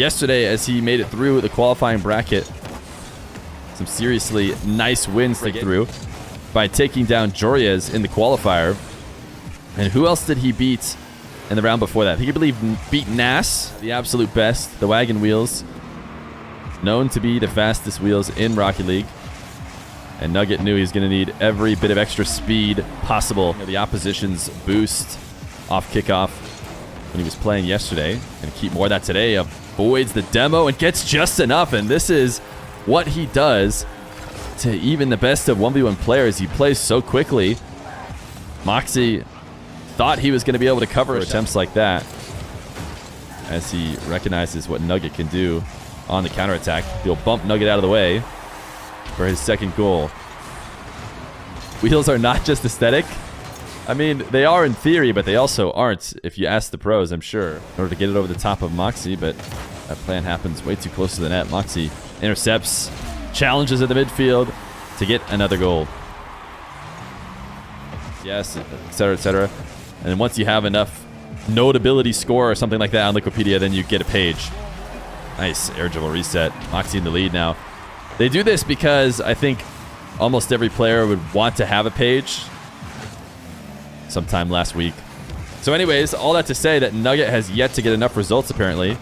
yesterday as he made it through the qualifying bracket. Some seriously nice wins to get through by taking down Joriez in the qualifier. And who else did he beat in the round before that? I believe he beat Nas, the absolute best, the wagon wheels, known to be the fastest wheels in Rocket League. And Nuqqet knew he was going to need every bit of extra speed possible. The opposition's boost off kickoff when he was playing yesterday. And keep more of that today. Avoids the demo and gets just enough. And this is what he does to even the best of 1v1 players. He plays so quickly. Mawkzy thought he was going to be able to cover attempts like that as he recognizes what Nuqqet can do on the counterattack. He'll bump Nuqqet out of the way for his second goal. Wheels are not just aesthetic. I mean, they are in theory, but they also aren't if you ask the pros, I'm sure. In order to get it over the top of Mawkzy, but that plan happens way too close to the net. Mawkzy intercepts, challenges at the midfield to get another goal. Yes, etc., etc. And then once you have enough notability score or something like that on Wikipedia, then you get a page. Nice air dribble reset. Mawkzy in the lead now. They do this because I think almost every player would want to have a page sometime last week. So anyways, all that to say that Nuqqet has yet to get enough results apparently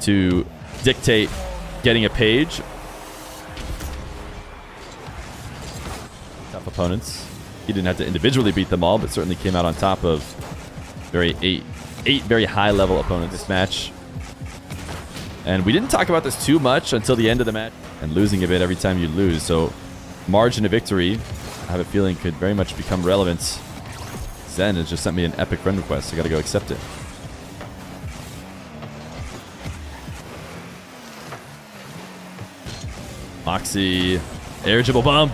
to dictate getting a page. Tough opponents. He didn't have to individually beat them all, but certainly came out on top of eight very high level opponents this match. And we didn't talk about this too much until the end of the match. And losing a bit every time you lose. So margin of victory, I have a feeling, could very much become relevant. Zen has just sent me an epic friend request. I gotta go accept it. Mawkzy, air dribble bump.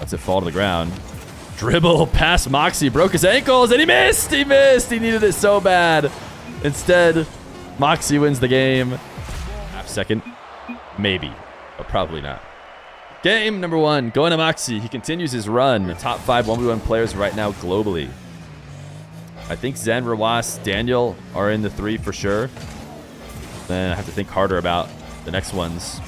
Lets it fall to the ground. Dribble past Mawkzy, broke his ankles, and he missed! He missed! He needed it so bad. Instead, Mawkzy wins the game. Half second, maybe. But probably not. Game number 1, going to Mawkzy. He continues his run. The top 5 1v1 players right now globally. I think Zen, Rawas, Daniel are in the 3 for sure. Then I have to think harder about the next ones.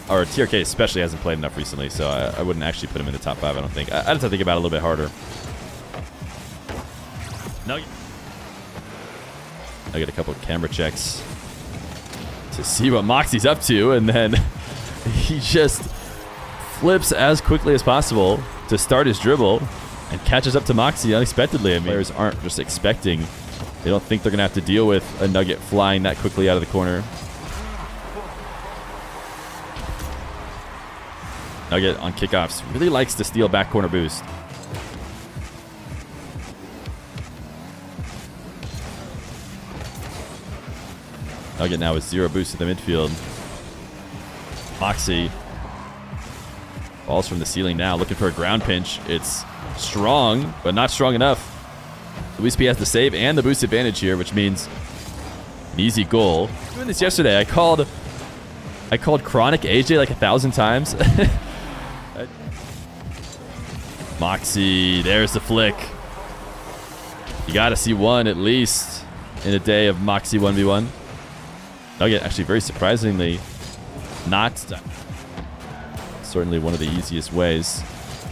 Or TRK especially hasn't played enough recently, so I wouldn't actually put him in the top 5, I don't think. I'd have to think about it a little bit harder. No. I get a couple of camera checks to see what Mawkzy's up to, and then he just flips as quickly as possible to start his dribble and catches up to Mawkzy unexpectedly. I mean, players aren't just expecting. They don't think they're going to have to deal with a Nuqqet flying that quickly out of the corner. Nuqqet on kickoffs really likes to steal back corner boost. Nuqqet now with 0 boost at the midfield. Mawkzy balls from the ceiling now, looking for a ground pinch. It's strong, but not strong enough. Luis P has the save and the boost advantage here, which means an easy goal. Doing this yesterday, I called Chronic AJ like 1,000 times. Mawkzy, there's the flick. You got to see one at least in a day of Mawkzy 1v1. Nuqqet actually very surprisingly not. Certainly one of the easiest ways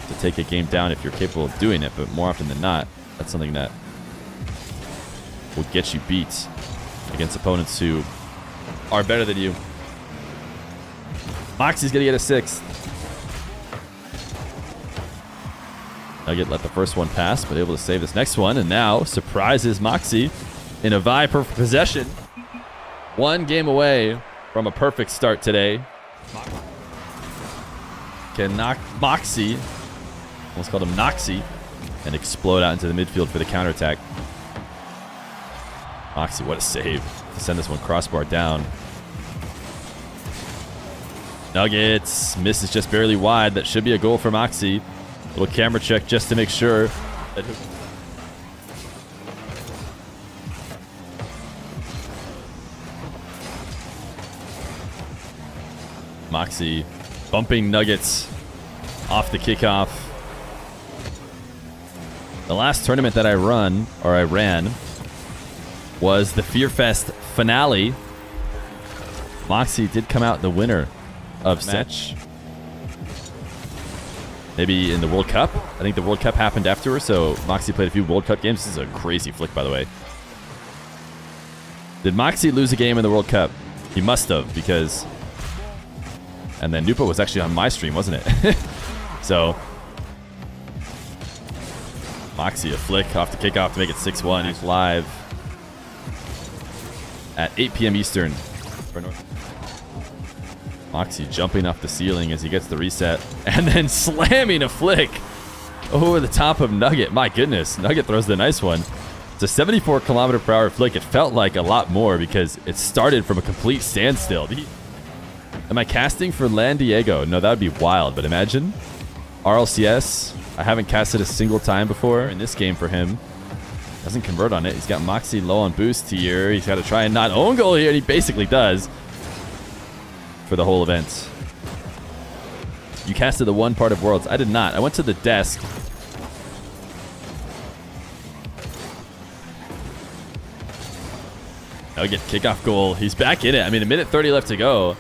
to take a game down if you're capable of doing it, but more often than not, that's something that will get you beat against opponents who are better than you. Mawkzy's gonna get a 6th. Nuqqet let the first one pass, but able to save this next one, and now surprises Mawkzy in a Vi perfect possession. One game away from a perfect start today. Can knock Mawkzy, almost called him Noxy, and explode out into the midfield for the counterattack. Mawkzy, what a save to send this one crossbar down. Nuggets misses just barely wide. That should be a goal for Mawkzy. Little camera check just to make sure that Mawkzy bumping Nuggets off the kickoff. The last tournament that I ran was the Fear Fest finale Mawkzy did come out the winner of match. Maybe in the World Cup. I think the World Cup happened after her, so Mawkzy played a few World Cup games. This is a crazy flick, by the way. Did Mawkzy lose a game in the World Cup? He must have, because... And then Nuqqet was actually on my stream, wasn't it? So... Mawkzy, a flick off the kickoff to make it 6-1. He's live at 8 p.m. Eastern. Mawkzy jumping off the ceiling as he gets the reset. And then slamming a flick over the top of Nuqqet. My goodness, Nuqqet throws the nice one. It's a 74 km/h flick. It felt like a lot more because it started from a complete standstill. Am I casting for Lan Diego? No, that would be wild, but imagine. RLCS, I haven't casted a single time before in this game for him. Doesn't convert on it. He's got Mawkzy low on boost here. He's got to try and not own goal here, and he basically does for the whole event. You casted the one part of Worlds. I did not. I went to the desk. Nuqqet kickoff goal. He's back in it. I mean, a minute 30 left to go.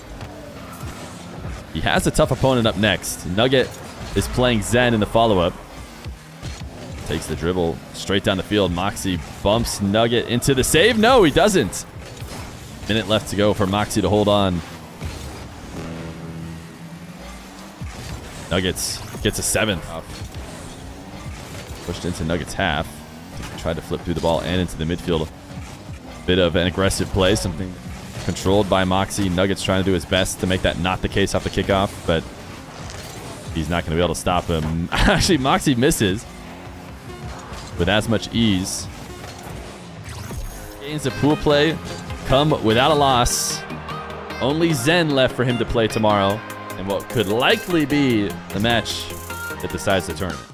He has a tough opponent up next. Nuqqet is playing Zen in the follow-up. Takes the dribble straight down the field. Mawkzy bumps Nuqqet into the save. No, he doesn't. Minute left to go for Mawkzy to hold on. Nuggets gets a 7th. Pushed into Nuggets half. Tried to flip through the ball and into the midfield. Bit of an aggressive play. Something controlled by Mawkzy. Nuggets trying to do his best to make that not the case off the kickoff, but he's not going to be able to stop him. Actually, Mawkzy misses with as much ease. Gains of pool play come without a loss. Only Zen left for him to play tomorrow, and what could likely be the match that decides the tournament.